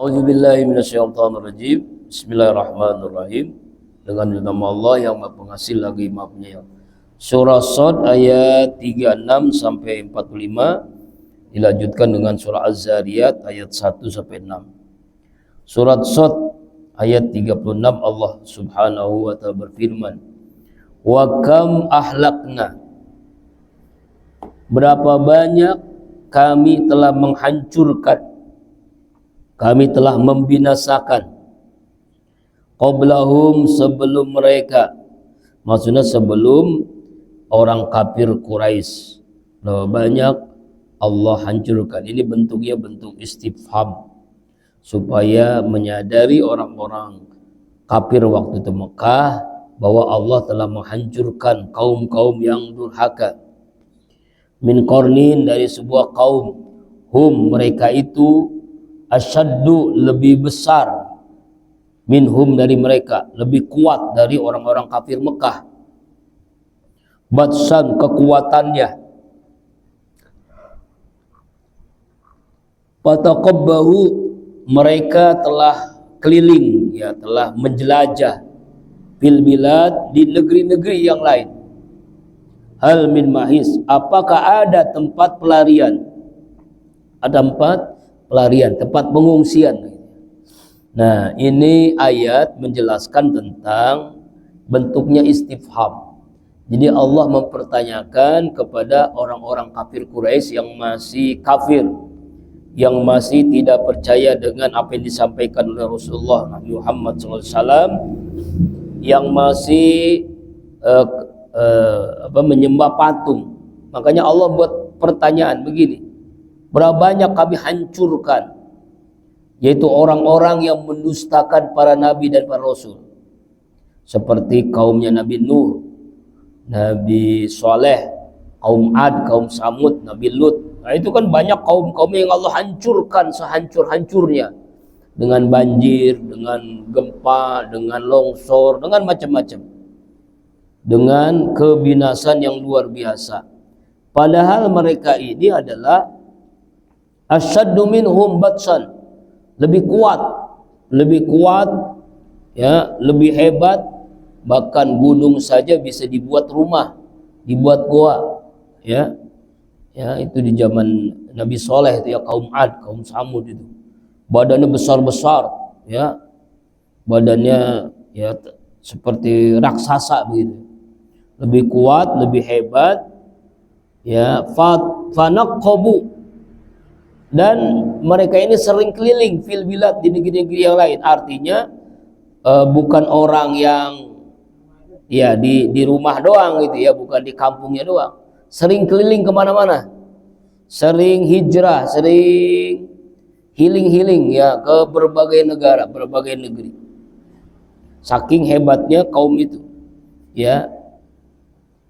A'udzubillahi minasyaitonirrajim. Bismillahirrahmanirrahim. Dengan nama Allah yang Maha Pengasih lagi Maha Penyayang. Surah Shad ayat 36 sampai 45 dilanjutkan dengan surah Az-Zariyat ayat 1 sampai 6. Surat Shad ayat 36 Allah Subhanahu wa taala berfirman, "Wa kam ahlakna." Berapa banyak kami telah menghancurkan, kami telah membinasakan, qablahum sebelum mereka, maksudnya sebelum orang kafir Quraisy. Berapa banyak Allah hancurkan. Ini bentuknya bentuk istifham supaya menyadari orang-orang kafir waktu itu Mekah bahwa Allah telah menghancurkan kaum-kaum yang durhaka. Min qarnin, dari sebuah kaum, hum mereka itu asyaddu lebih besar, minhum dari mereka, lebih kuat dari orang-orang kafir Mekah, batsan kekuatannya, fataqabbahu mereka telah keliling, ya telah menjelajah, fil bilad di negeri-negeri yang lain. Hal min mahis, apakah ada tempat pelarian? Ada tempat pelarian, tempat pengungsian. Nah, ini ayat menjelaskan tentang bentuknya istifham. Jadi Allah mempertanyakan kepada orang-orang kafir Quraisy yang masih kafir, yang masih tidak percaya dengan apa yang disampaikan oleh Rasulullah Nabi Muhammad SAW, yang masih menyembah patung. Makanya Allah buat pertanyaan begini, berapa banyak kami hancurkan, yaitu orang-orang yang mendustakan para nabi dan para rasul, seperti kaumnya Nabi Nuh, Nabi Saleh, kaum Ad, kaum Samud, Nabi Lut. Nah, itu kan banyak kaum-kaum yang Allah hancurkan sehancur-hancurnya, dengan banjir, dengan gempa, dengan longsor, dengan macam-macam, dengan kebinasan yang luar biasa. Padahal mereka ini adalah asyaddu minhum batsan, lebih kuat, ya, lebih hebat. Bahkan gunung saja bisa dibuat rumah, dibuat goa, ya. Ya, itu di zaman Nabi Saleh itu, ya, kaum Ad, kaum Samud itu. Badannya besar-besar, ya. Badannya ya seperti raksasa begitu. Lebih kuat, lebih hebat, ya. Fanaqabu, dan mereka ini sering keliling fil bilad di negeri-negeri yang lain. Artinya bukan orang yang ya di rumah doang gitu, ya, bukan di kampungnya doang. Sering keliling kemana-mana, sering hijrah, sering healing, ya, ke berbagai negara, berbagai negeri. Saking hebatnya kaum itu, ya.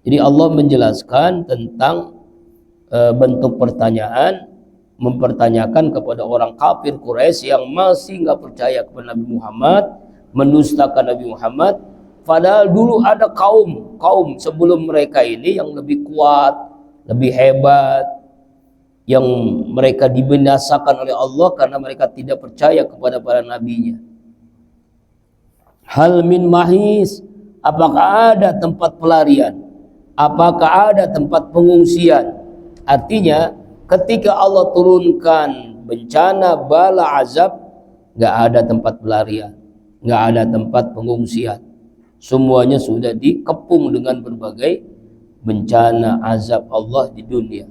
Jadi Allah menjelaskan tentang bentuk pertanyaan, mempertanyakan kepada orang kafir Quraisy yang masih nggak percaya kepada Nabi Muhammad, mendustakan Nabi Muhammad. Padahal dulu ada kaum sebelum mereka ini yang lebih kuat, lebih hebat, yang mereka dibinasakan oleh Allah karena mereka tidak percaya kepada para nabinya. Hal min mahis, apakah ada tempat pelarian? Apakah ada tempat pengungsian? Artinya ketika Allah turunkan bencana, bala, azab, nggak ada tempat pelarian, nggak ada tempat pengungsian. Semuanya sudah dikepung dengan berbagai bencana, azab Allah di dunia,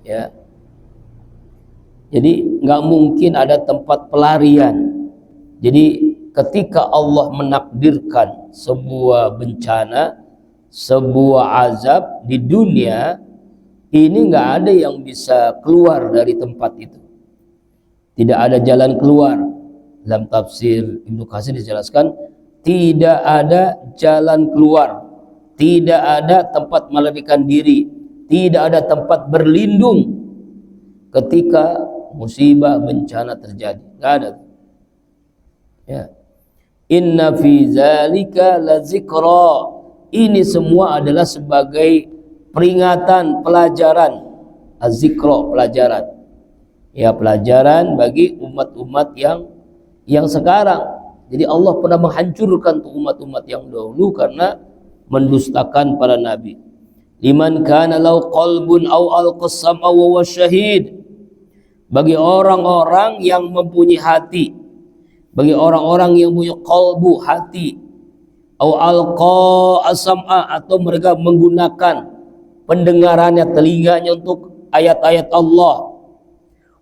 ya. Jadi nggak mungkin ada tempat pelarian. Jadi ketika Allah menakdirkan sebuah bencana, sebuah azab di dunia ini, nggak ada yang bisa keluar dari tempat itu. Tidak ada jalan keluar. Dalam tafsir Ibnu Katsir dijelaskan, tidak ada jalan keluar, tidak ada tempat melarikan diri, tidak ada tempat berlindung ketika musibah bencana terjadi. Nggak ada, ya. Inna fi zalika lazikra, ini semua adalah sebagai peringatan, pelajaran. Az-zikra, pelajaran. Ya, pelajaran bagi umat-umat yang sekarang. Jadi Allah pernah menghancurkan tuh umat-umat yang dahulu karena mendustakan para nabi. Liman kana lau qalbun aw alqasam aw huwa syahid. Bagi orang-orang yang mempunyai hati, bagi orang-orang yang punya qalbu, hati, aw alqa asama, atau mereka menggunakan pendengarannya, telinganya untuk ayat-ayat Allah,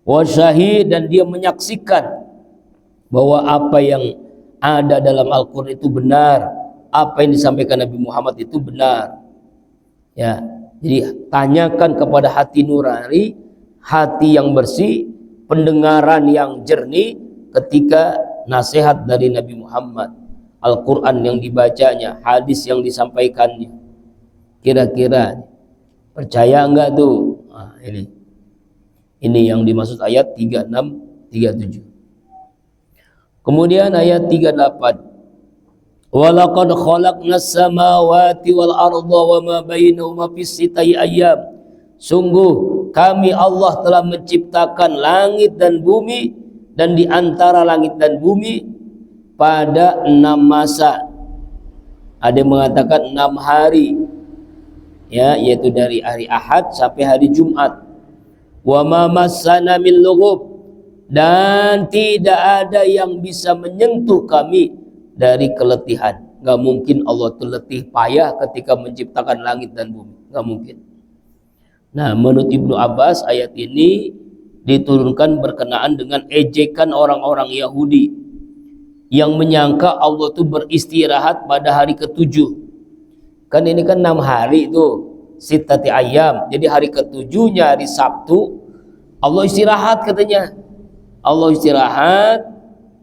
wa syahid, dan dia menyaksikan bahwa apa yang ada dalam Al-Quran itu benar, apa yang disampaikan Nabi Muhammad itu benar. Ya, jadi tanyakan kepada hati nurani, hati yang bersih, pendengaran yang jernih ketika nasihat dari Nabi Muhammad, Al-Quran yang dibacanya, hadis yang disampaikannya. Kira-kira percaya enggak tuh? Nah, ini yang dimaksud ayat 36, 37. Kemudian ayat 38. Walaqad khalaqnas samawati wal arda wa ma bainahuma fis sittati ayyam. Sungguh kami Allah telah menciptakan langit dan bumi, dan di antara langit dan bumi pada 6 masa. Ada yang mengatakan 6 hari. Ya, yaitu dari hari Ahad sampai hari Jumat. Wa ma massana min lughub, dan tidak ada yang bisa menyentuh kami dari keletihan. Gak mungkin Allah itu letih payah ketika menciptakan langit dan bumi, gak mungkin. Nah, menurut Ibnu Abbas, ayat ini diturunkan berkenaan dengan ejekan orang-orang Yahudi yang menyangka Allah itu beristirahat pada hari ke-7. Kan ini kan 6 hari itu, sittati ayyam. Jadi hari ke-7-nya hari Sabtu Allah istirahat katanya. Allah istirahat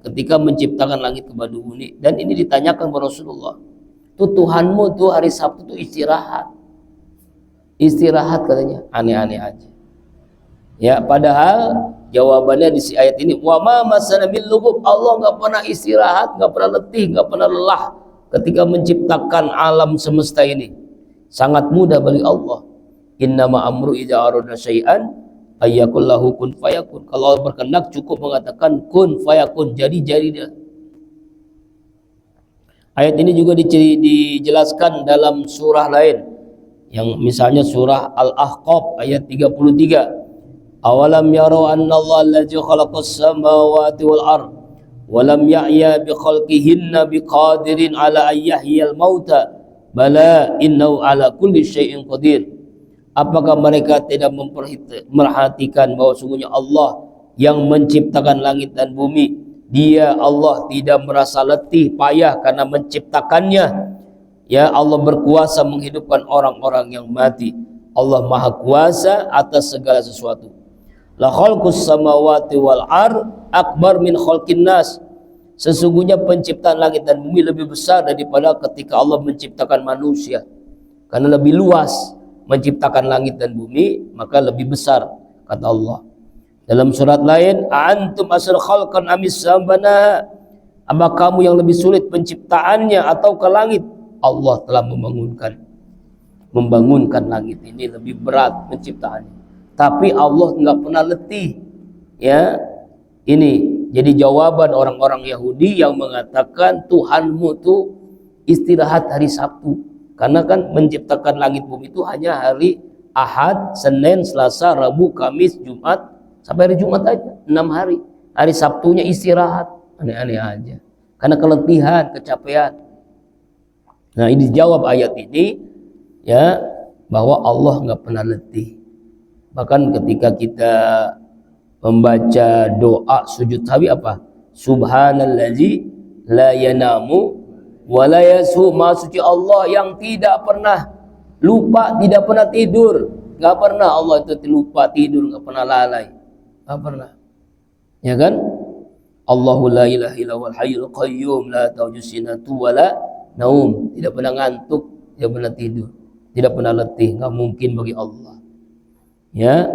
ketika menciptakan langit ke bumi. Dan ini ditanyakan kepada Rasulullah, tuh Tuhanmu tuh hari Sabtu tuh istirahat. Istirahat katanya, aneh-aneh aja. Ya, padahal jawabannya di si ayat ini, wa ma masana bil lughub, Allah nggak pernah istirahat, nggak pernah letih, nggak pernah lelah ketika menciptakan alam semesta ini. Sangat mudah bagi Allah. Innama amru idza arada syai'an ayyakul lahu kun fayakun. Kalau Allah berkehendak cukup mengatakan kun fayakun, jadi dia. Ayat ini juga dijelaskan dalam surah lain, yang misalnya surah Al-Ahqaf ayat 33. Awalam yarau annallaha allazi khalaqas samawati wal ard wa lam ya'ya bi khalqihinna biqadirin ala ayyahyal mauta bala innahu ala kulli syai'in qadir. Apakah mereka tidak memperhatikan bahwa sungguhnya Allah yang menciptakan langit dan bumi, Dia Allah tidak merasa letih payah karena menciptakannya. Ya, Allah berkuasa menghidupkan orang-orang yang mati. Allah Maha Kuasa atas segala sesuatu. La khalqus samawati wal ard akbar min khalqin nas. Sesungguhnya penciptaan langit dan bumi lebih besar daripada ketika Allah menciptakan manusia. Karena lebih luas menciptakan langit dan bumi, maka lebih besar, kata Allah. Dalam surat lain, antum asal khalqan amis sabana. Apa kamu yang lebih sulit penciptaannya atau ke langit? Allah telah membangunkan langit ini lebih berat penciptaannya. Tapi Allah nggak pernah letih. Ya, ini jadi jawaban orang-orang Yahudi yang mengatakan Tuhanmu tuh istirahat hari Sabtu. Karena kan menciptakan langit bumi itu hanya hari Ahad, Senin, Selasa, Rabu, Kamis, Jumat, sampai hari Jumat aja, 6 hari. Hari Sabtunya istirahat, aneh-aneh aja. Karena keletihan, kecapean. Nah, ini dijawab ayat ini, ya, bahwa Allah nggak pernah letih. Bahkan ketika kita membaca doa sujud sahwi apa? Subhanallazi la yanamu wa la yasu, Maha suci Allah yang tidak pernah lupa, tidak pernah tidur. Nggak pernah Allah itu lupa tidur, nggak pernah lalai, nggak pernah. Ya kan? Allahu la ilaha illa huwal hayyul qayyum la ta'khudhuhu sinatun wa la naum. Tidak pernah ngantuk, tidak pernah tidur, tidak pernah letih, nggak mungkin bagi Allah. Ya,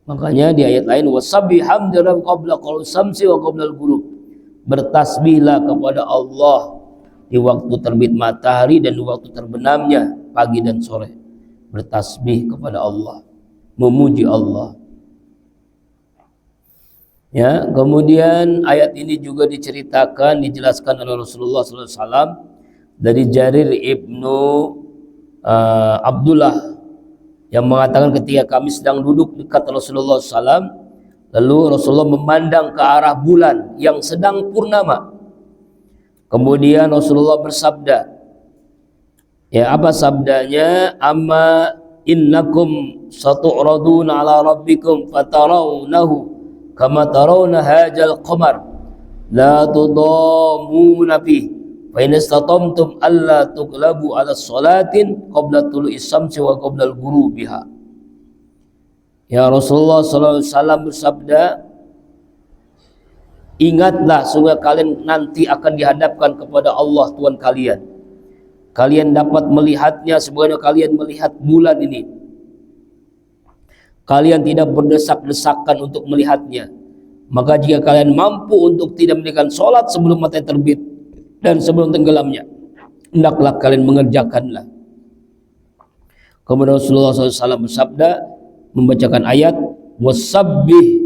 makanya di ayat lain wasabbih hamdan qabla qul samsi wa qabla al-ghurub. Bertasbihlah kepada Allah di waktu terbit matahari dan di waktu terbenamnya, pagi dan sore. Bertasbih kepada Allah, memuji Allah. Ya, kemudian ayat ini juga diceritakan, dijelaskan oleh Rasulullah SAW dari Jarir ibnu Abdullah yang mengatakan ketika kami sedang duduk dekat Rasulullah SAW, lalu Rasulullah memandang ke arah bulan yang sedang purnama. Kemudian Rasulullah bersabda, ya apa sabdanya? Amma innakum satu'raduna ala rabbikum fatarawnahu kama tarawna hajal qamar la tudamuna fi fa in istatamtum alla tuqlabu ala salatin qabla tulu'is syamsi wa qabla al-ghurubiha. Ya Rasulullah sallallahu alaihi wasallam bersabda, ingatlah sungguh kalian nanti akan dihadapkan kepada Allah Tuhan kalian. Kalian dapat melihatnya sebagaimana kalian melihat bulan ini. Kalian tidak berdesak-desakan untuk melihatnya. Maka jika kalian mampu untuk tidak mendirikan sholat sebelum matahari terbit dan sebelum tenggelamnya, hendaklah kalian mengerjakanlah. Kemudian Rasulullah SAW bersabda, membacakan ayat wasabbih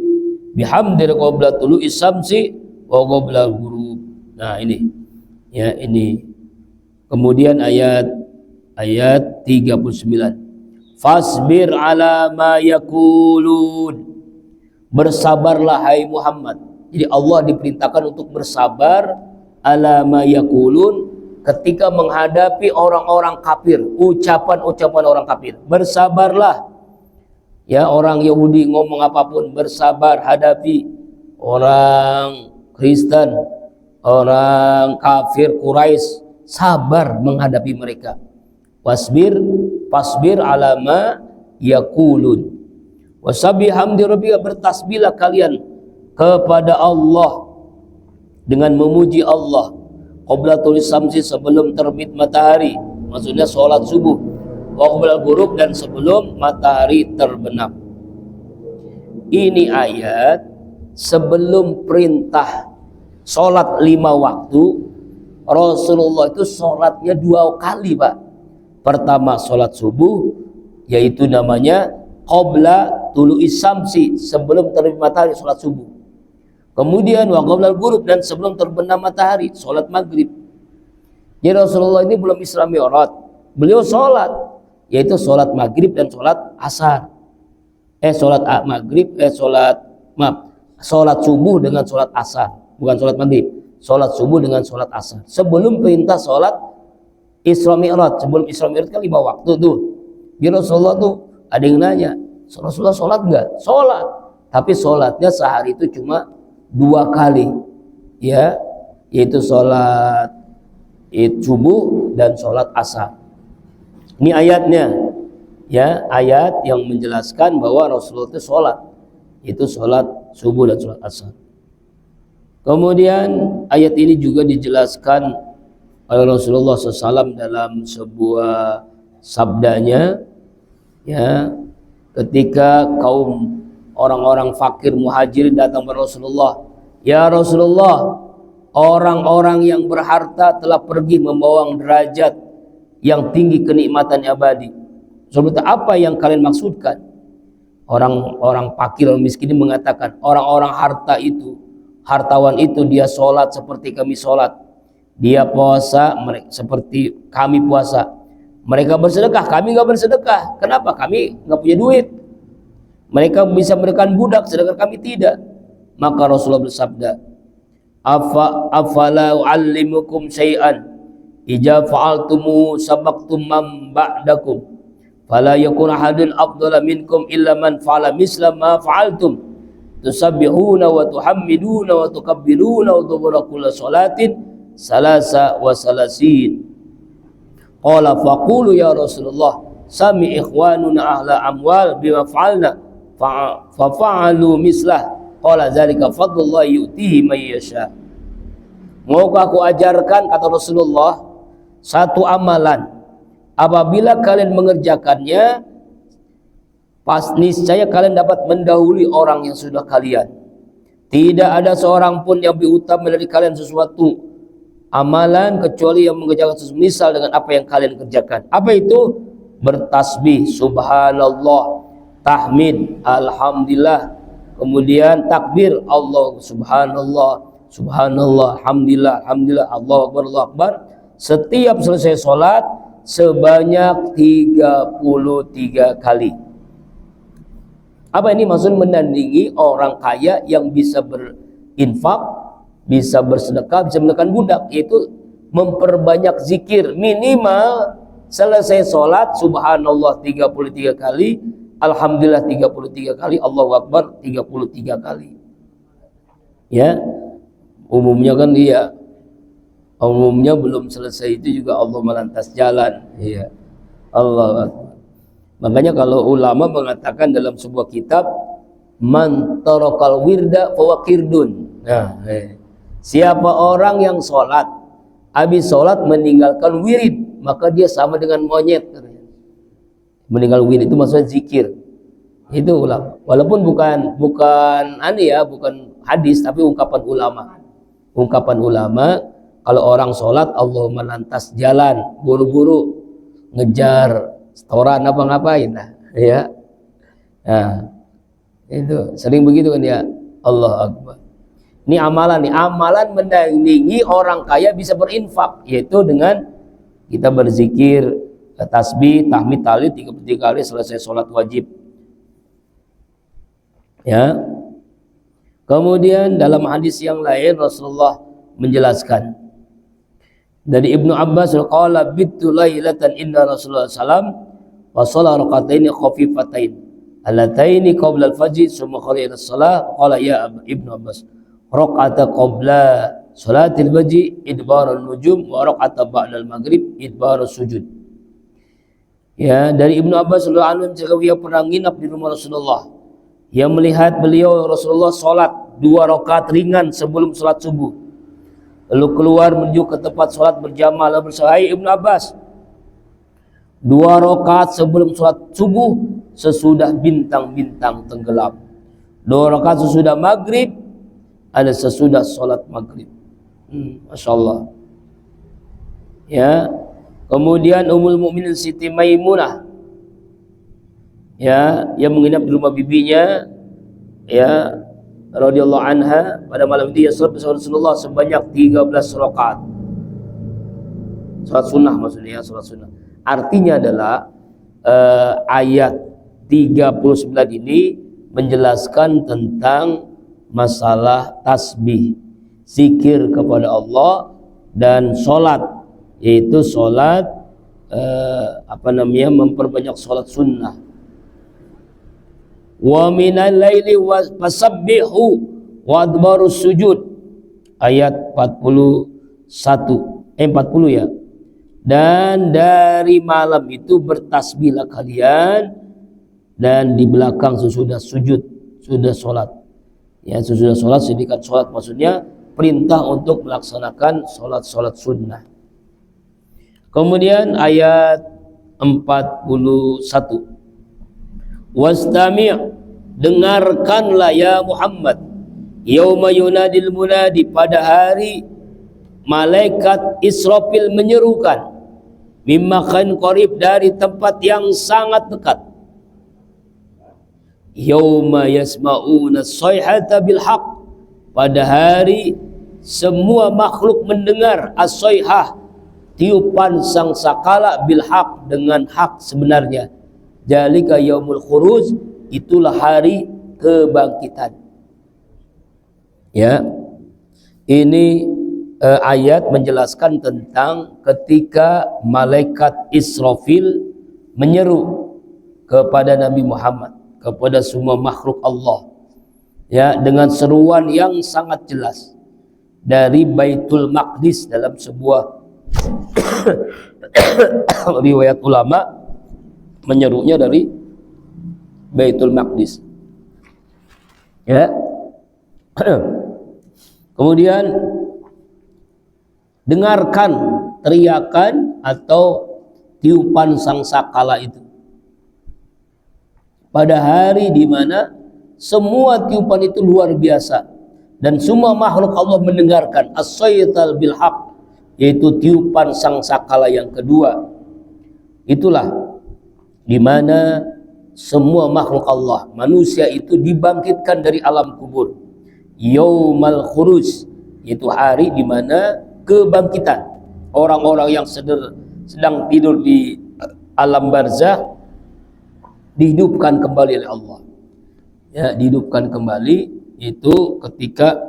bihamdi qabla tulu'is syamsi wa qabla al-ghurub. Nah ini, ya ini. Kemudian ayat 39. Fasbir ala ma yakulun. Bersabarlah hai Muhammad. Jadi Allah diperintahkan untuk bersabar ala ma yakulun ketika menghadapi orang-orang kafir, ucapan-ucapan orang kafir. Bersabarlah. Ya, orang Yahudi ngomong apapun, bersabar hadapi orang Kristen, orang kafir Quraisy, sabar menghadapi mereka. Fasbir ala ma yakulun. Wasabbih hamdi rabbika, bertasbihlah kalian kepada Allah dengan memuji Allah qabla tulu'is syamsi, sebelum terbit matahari, maksudnya sholat subuh, wa qabla al-ghurub, dan sebelum matahari terbenam. Ini ayat sebelum perintah sholat 5 waktu. Rasulullah itu sholatnya 2 kali, Pak. Pertama sholat subuh, yaitu namanya qabla tulu'is syamsi, sebelum terbit matahari sholat subuh. Kemudian wa qabla al-ghurub, dan sebelum terbenam matahari sholat maghrib. Jadi Rasulullah ini belum Isra Mi'raj, beliau sholat, yaitu sholat maghrib dan sholat asar. Sholat subuh dengan sholat asar, bukan sholat maghrib. Sholat subuh dengan sholat asar sebelum perintah sholat Isra Mi'raj. Sebelum Isra Mi'raj kan 5 waktu tuh. Jadi Rasulullah tuh ada yang nanya, Rasulullah sholat enggak? Sholat, tapi sholatnya sehari itu cuma 2 kali, ya, yaitu sholat subuh dan sholat asar. Ini ayatnya, ya, ayat yang menjelaskan bahwa Rasulullah itu sholat, itu sholat subuh dan sholat asar. Kemudian ayat ini juga dijelaskan oleh Rasulullah SAW dalam sebuah sabdanya, ya, ketika kaum orang-orang fakir muhajirin datang kepada Rasulullah, ya Rasulullah, orang-orang yang berharta telah pergi membawa derajat yang tinggi kenikmatan abadi. Sebetulnya apa yang kalian maksudkan? Orang-orang fakir dan miskin mengatakan, orang-orang hartawan itu dia sholat seperti kami sholat, dia puasa seperti kami puasa, mereka bersedekah, kami nggak bersedekah. Kenapa? Kami nggak punya duit. Mereka bisa memberikan budak, sedangkan kami tidak. Maka Rasulullah bersabda, afala u'allimukum syai'an idza fa'altumu sabaqtum man ba'dakum fala yakun ahadun afdala minkum illa man fa'ala misla ma fa'altum tusabbihuna wa tuhammiduna wa tukabbiruna wa tubara kulla salatin salasa wa salasin. Qala faqulu ya Rasulullah sami ikhwanuna ahla amwal bima fa'alna fa fa'alu mislah. Qala zalika fadlullah yu'tihi man yasha. Maukah aku ajarkan, kata Rasulullah, satu amalan, apabila kalian mengerjakannya, niscaya kalian dapat mendahului orang yang sudah kalian. Tidak ada seorang pun yang lebih utama dari kalian sesuatu amalan kecuali yang mengerjakan sesuatu misal dengan apa yang kalian kerjakan. Apa itu? Bertasbih, subhanallah, tahmid, alhamdulillah, kemudian takbir Allah subhanallah, subhanallah, alhamdulillah, alhamdulillah, Allahu akbar, Allahu akbar. Setiap selesai sholat sebanyak 33 kali. Apa ini maksud? Menandingi orang kaya yang bisa berinfak, bisa bersedekah, bisa menekan budak, yaitu memperbanyak zikir. Minimal selesai sholat subhanallah 33 kali, alhamdulillah 33 kali, Allahu akbar 33 kali. Ya, umumnya kan iya, umumnya belum selesai itu juga Allah melantas jalan. Iya, Allah akbar. Makanya kalau ulama mengatakan dalam sebuah kitab, man tarakal wirda fahuwa qirdun. Nah, siapa orang yang sholat, habis sholat meninggalkan wirid, maka dia sama dengan monyet. Meninggal wirid itu maksudnya zikir. Itu ulama. Walaupun bukan hadis, tapi ungkapan ulama. Ungkapan ulama, kalau orang sholat Allah melantas jalan, buru-buru ngejar setoran apa ngapain, ya. Nah, itu sering begitu kan ya. Allah akbar. Ini amalan nih, amalan menandingi orang kaya bisa berinfak, yaitu dengan kita berzikir, tasbih, tahmid, tahlil 33 kali selesai sholat wajib. Ya. Kemudian dalam hadis yang lain Rasulullah menjelaskan dari Ibnu Abbas, qala bittu lailatan inna Rasulullah sallam wa shalla rakataini khafifatain allataini qabla al-fajr summa kharaja as-salah. Qala ya Ibnu Abbas, raqata qabla salatil fajr idbarun nujum wa raqata ba'da al-maghrib idbarus sujud. Ya, dari Ibnu Abbas radhiyallahu anhu, dia pernah nginap di rumah Rasulullah. Dia melihat beliau Rasulullah sholat 2 rakaat ringan sebelum sholat subuh, lalu keluar menuju ke tempat sholat berjamaah, lalu berkata, Ibnu Abbas, 2 rakaat sebelum sholat subuh, sesudah bintang-bintang tenggelam. 2 rakaat sesudah maghrib, ada sesudah sholat maghrib. Masya Allah. Ya. Kemudian Ummul Mukminin Siti Maimunah, ya, yang menginap di rumah bibinya, ya, radhiyallahu anha, pada malam itu ia sholat bersama Rasulullah sebanyak 13 rakaat. Sholat sunnah maksudnya, ya, sholat sunnah. Artinya adalah ayat 39 ini menjelaskan tentang masalah tasbih, zikir kepada Allah, dan sholat, yaitu sholat memperbanyak sholat sunnah. Wa minal laili fasabbihu wa adbarus sujud, ayat 40 ya. Dan dari malam itu bertasbihlah kalian, dan di belakang sesudah sujud, sudah sholat. Ya, sesudah sholat, sedikit sholat maksudnya perintah untuk melaksanakan sholat sunnah. Kemudian ayat 41, wastami', dengarkanlah ya Muhammad, yauma yunadil munadi, pada hari malaikat Israfil menyerukan, mimmakan qarib, dari tempat yang sangat dekat. Yauma yasma'una as-sayhata bil haqq, pada hari semua makhluk mendengar as-sayhah, tiupan sangsakala, bil haqq, dengan hak sebenarnya. Jalika yaumul khuruj, itulah hari kebangkitan. Ya, ini ayat menjelaskan tentang ketika malaikat Israfil menyeru kepada Nabi Muhammad, kepada semua makhluk Allah, ya, dengan seruan yang sangat jelas dari Baitul Maqdis. Dalam sebuah riwayat ulama menyerunya dari Baitul Maqdis, ya. Kemudian dengarkan teriakan atau tiupan sangsakala itu pada hari di mana semua tiupan itu luar biasa dan semua makhluk Allah mendengarkan as-saytal bil haq, yaitu tiupan sangsakala yang kedua. Itulah di mana semua makhluk Allah, manusia itu dibangkitkan dari alam kubur. Yaumal khuruj, yaitu hari di mana kebangkitan. Orang-orang yang sedang tidur di alam barzah dihidupkan kembali oleh Allah. Ya, dihidupkan kembali itu ketika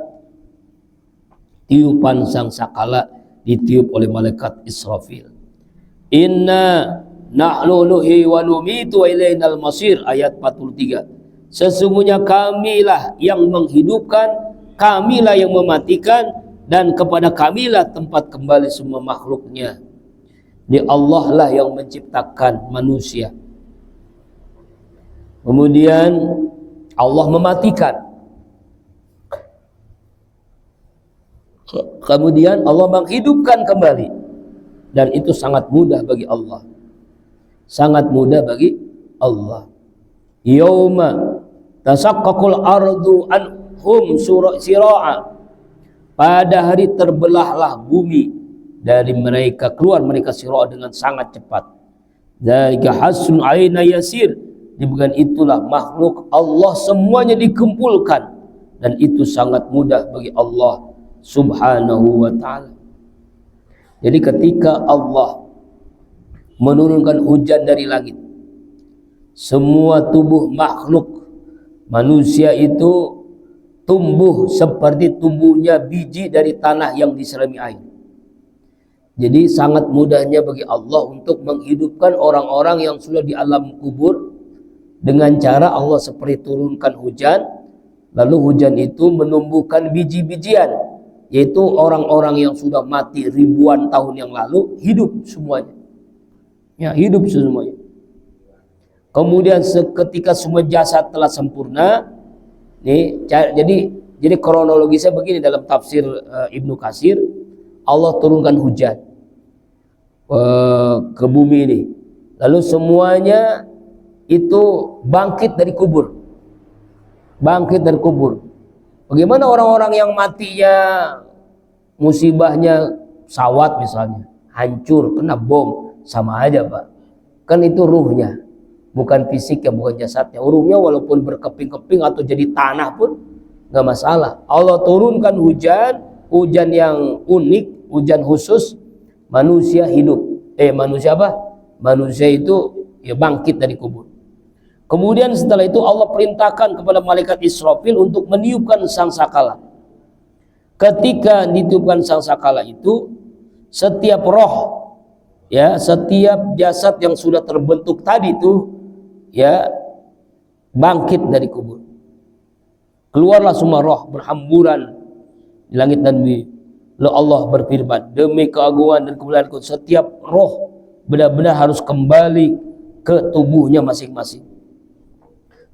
tiupan sangkakala ditiup oleh malaikat Israfil. Inna nahnu nuhyi wa numitu wa ilainal masir, ayat 43. Sesungguhnya kamilah yang menghidupkan, kamilah yang mematikan, dan kepada kamilah tempat kembali semua makhluknya. Jadi Allah lah yang menciptakan manusia, kemudian Allah mematikan, kemudian Allah menghidupkan kembali, dan itu sangat mudah bagi Allah. Sangat mudah bagi Allah. Yauma tasaqqaqul ardu anhum sira'a, pada hari terbelahlah bumi dari mereka, keluar mereka sira'a dengan sangat cepat. Dzalika hasun aina yasir, bukan itulah makhluk Allah semuanya dikumpulkan, dan itu sangat mudah bagi Allah subhanahu wa ta'ala. Jadi ketika Allah menurunkan hujan dari langit, semua tubuh makhluk manusia itu tumbuh seperti tumbuhnya biji dari tanah yang diserami air. Jadi sangat mudahnya bagi Allah untuk menghidupkan orang-orang yang sudah di alam kubur dengan cara Allah seperti turunkan hujan, lalu hujan itu menumbuhkan biji-bijian, yaitu orang-orang yang sudah mati ribuan tahun yang lalu hidup semuanya. Ya, hidup semuanya. Kemudian seketika semua jasad telah sempurna, nih, jadi kronologisnya begini dalam tafsir Ibnu Katsir, Allah turunkan hujan ke bumi ini, lalu semuanya itu bangkit dari kubur. Bangkit dari kubur. Bagaimana orang-orang yang matinya musibahnya pesawat misalnya, hancur, kena bom, sama aja Pak. Kan itu ruhnya, bukan fisiknya, bukan jasadnya. Ruhnya walaupun berkeping-keping atau jadi tanah pun nggak masalah. Allah turunkan hujan, hujan yang unik, hujan khusus, manusia hidup. Manusia apa? Manusia itu ya bangkit dari kubur. Kemudian setelah itu Allah perintahkan kepada malaikat Israfil untuk meniupkan sangsakala. Ketika ditiupkan sangsakala itu, setiap roh, ya, setiap jasad yang sudah terbentuk tadi itu, ya, bangkit dari kubur. Keluarlah semua roh berhamburan di langit dan bumi. Lalu Allah berfirman, demi keagungan dan kemuliaanku, setiap roh benar-benar harus kembali ke tubuhnya masing-masing.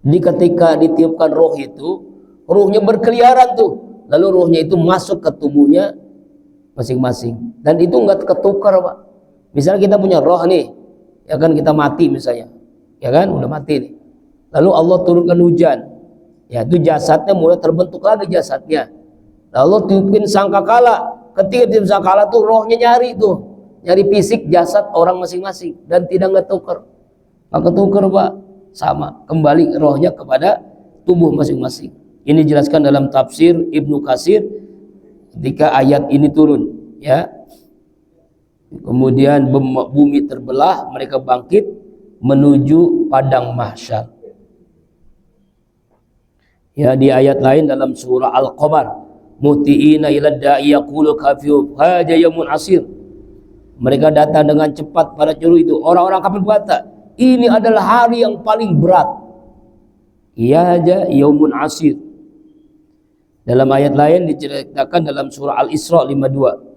Jadi ketika ditiupkan roh itu, rohnya berkeliaran tuh, lalu rohnya itu masuk ke tubuhnya masing-masing, dan itu nggak ketukar Pak. Misalnya kita punya roh nih, ya kan, kita mati misalnya, ya kan, udah mati nih, lalu Allah turunkan hujan, ya itu jasadnya mulai terbentuk lagi jasadnya, lalu tiupin sangkakala. Ketika tiup sangkakala tuh rohnya nyari fisik jasad orang masing-masing, dan tidak ngetukar, nggak ketukar Pak, sama, kembali rohnya kepada tubuh masing-masing. Ini dijelaskan dalam tafsir Ibnu Katsir ketika ayat ini turun, ya. Kemudian bumi terbelah, mereka bangkit menuju padang mahsyar. Ya, di ayat lain dalam surah Al-Qamar, mutiina ila da'i yaqulu kafiru hadza yaumun asir. Mereka datang dengan cepat pada juru itu. Orang-orang kafir berkata, ini adalah hari yang paling berat. Iya aja yaumun asir. Dalam ayat lain diceritakan dalam surah Al-Isra 52.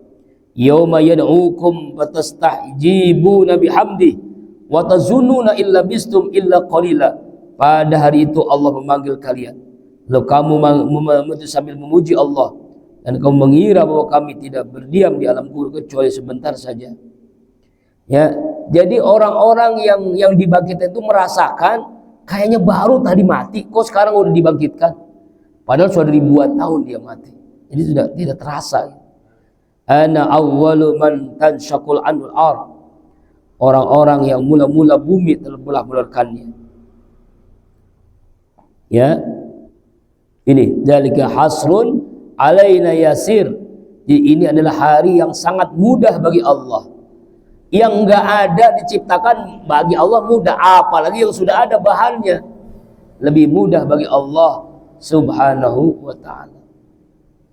Yauma yad'ukum fatastahjibuna bihamdi wa tazunnuna illa bistum illa qalila. Pada hari itu Allah memanggil kalian, lalu kamu sambil memuji Allah, dan kamu mengira bahwa kami tidak berdiam di alam kubur kecuali sebentar saja. Ya, jadi orang-orang yang dibangkitkan itu merasakan kayaknya baru tadi mati, kok sekarang udah dibangkitkan. Padahal sudah ribuan tahun dia mati. Jadi sudah tidak terasa. Ana awwalu man tanshaqul anul ard. Orang-orang yang mula-mula bumi terbelah-belahkannya. Ya, ini dzalika hasrun alaina yasir. Jadi ini adalah hari yang sangat mudah bagi Allah. Yang enggak ada diciptakan bagi Allah mudah, apalagi yang sudah ada bahannya. Lebih mudah bagi Allah Subhanahu wa ta'ala.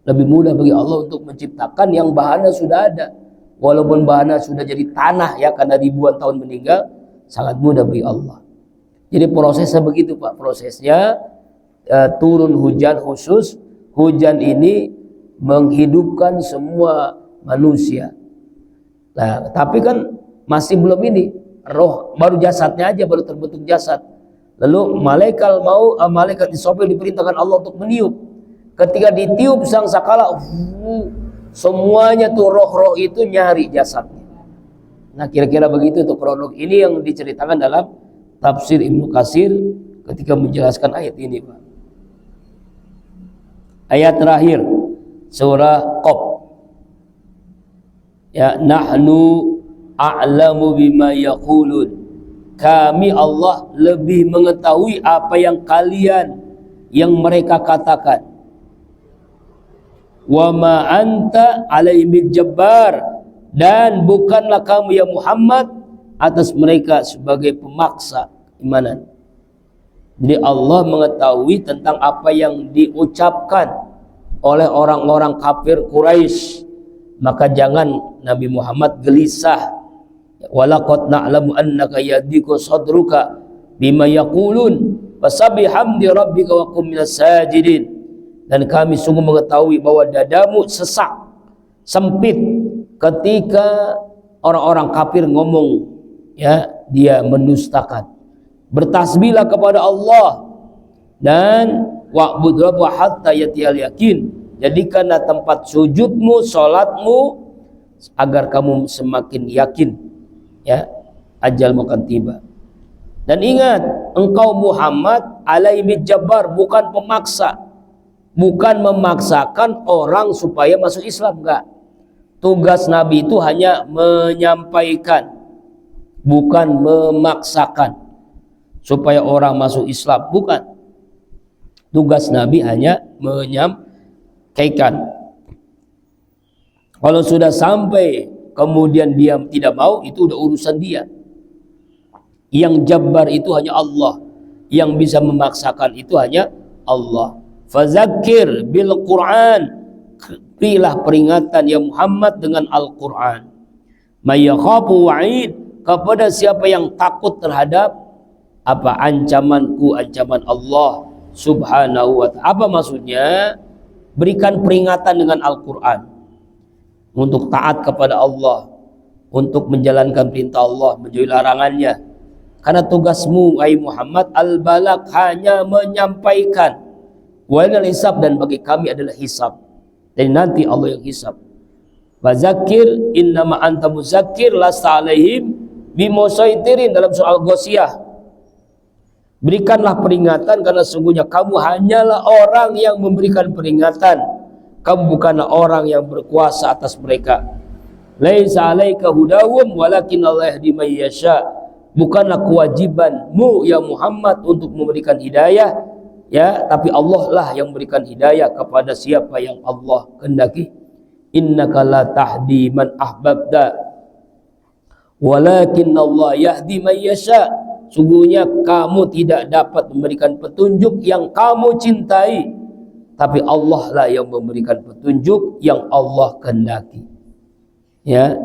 Lebih mudah bagi Allah untuk menciptakan yang bahannya sudah ada. Walaupun bahannya sudah jadi tanah ya karena ribuan tahun meninggal, sangat mudah bagi Allah. Jadi prosesnya begitu Pak, prosesnya turun hujan khusus. Hujan ini menghidupkan semua manusia. Nah, tapi kan masih belum ini, roh baru jasadnya aja baru terbentuk jasad. Lalu malaikat Israfil diperintahkan Allah untuk meniup. Ketika ditiup sangkakala, semuanya tuh roh-roh itu nyari jasadnya. Nah, kira-kira begitu tuh kronolog ini yang diceritakan dalam tafsir Ibnu Katsir ketika menjelaskan ayat ini, Pak. Ayat terakhir surah Qaf. Ya, nahnu a'lamu bima yaqulun. Kami Allah lebih mengetahui apa yang mereka katakan. Wa ma anta alaihim jabbar, dan bukanlah kamu ya Muhammad atas mereka sebagai pemaksa imanan. Jadi Allah mengetahui tentang apa yang diucapkan oleh orang-orang kafir Quraisy. Maka jangan Nabi Muhammad gelisah. Walaqad na'lamu annaka yadhiku sadruka bima yaqulun fasabihamdi rabbika wa qum minas sajidin. Dan kami sungguh mengetahui bahwa dadamu sesak, sempit ketika orang-orang kafir ngomong, ya, dia mendustakan. Bertasbihlah kepada Allah dan wa'bud rabbaka hatta yatiyal yakin. Jadikanlah tempat sujudmu, salatmu agar kamu semakin yakin, ya, ajal akan tiba. Dan ingat, engkau Muhammad alaihi jabbar, bukan pemaksa, bukan memaksakan orang supaya masuk Islam, enggak. Tugas Nabi itu hanya menyampaikan, bukan memaksakan supaya orang masuk Islam, bukan. Tugas Nabi hanya menyampaikan. Kalau sudah sampai kemudian dia tidak mau, itu udah urusan dia. Yang jabbar itu hanya Allah, yang bisa memaksakan itu hanya Allah. Fadzakir bil Quran, berilah peringatan ya Muhammad dengan Al-Quran. May yakhafu wa'id, kepada siapa yang takut terhadap apa ancamanku, ancaman Allah Subhanahu wa ta'ala. Apa maksudnya? Berikan peringatan dengan Al-Quran untuk taat kepada Allah, untuk menjalankan perintah Allah, menjauhi larangannya. Karena tugasmu wahai Muhammad al-balagh, hanya menyampaikan. Wal hisab, dan bagi kami adalah hisab. Dan nanti Allah yang hisab. Fadzakir innama anta muzakkir lasta alaihim bimusaitirin, dalam surah Al-Ghasyiyah. Berikanlah peringatan karena sungguhnya kamu hanyalah orang yang memberikan peringatan. Kamu bukanlah orang yang berkuasa atas mereka. Laisa 'alaika hudahum walakin Allah yahdi may yasha. Bukanlah kewajibanmu ya Muhammad untuk memberikan hidayah, ya, tapi Allah lah yang memberikan hidayah kepada siapa yang Allah kehendaki. Innaka la tahdi man ahbabta walakin Allah yahdi may yasha. Sungguhnya kamu tidak dapat memberikan petunjuk yang kamu cintai, tapi Allah lah yang memberikan petunjuk yang Allah kehendaki. Ya,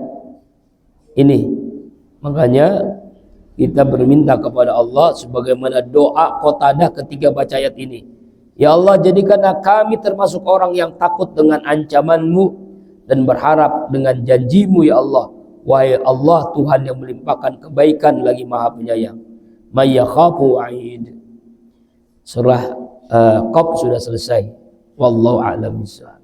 ini makanya kita berminta kepada Allah sebagaimana doa Qatadah ketika baca ayat ini. Ya Allah, jadikanlah kami termasuk orang yang takut dengan ancaman-Mu dan berharap dengan janji-Mu ya Allah. Wahai Allah, Tuhan yang melimpahkan kebaikan lagi Maha Penyayang. May yakhafu wa'id. Surah Qaf sudah selesai. Wallahu a'lam bishawab.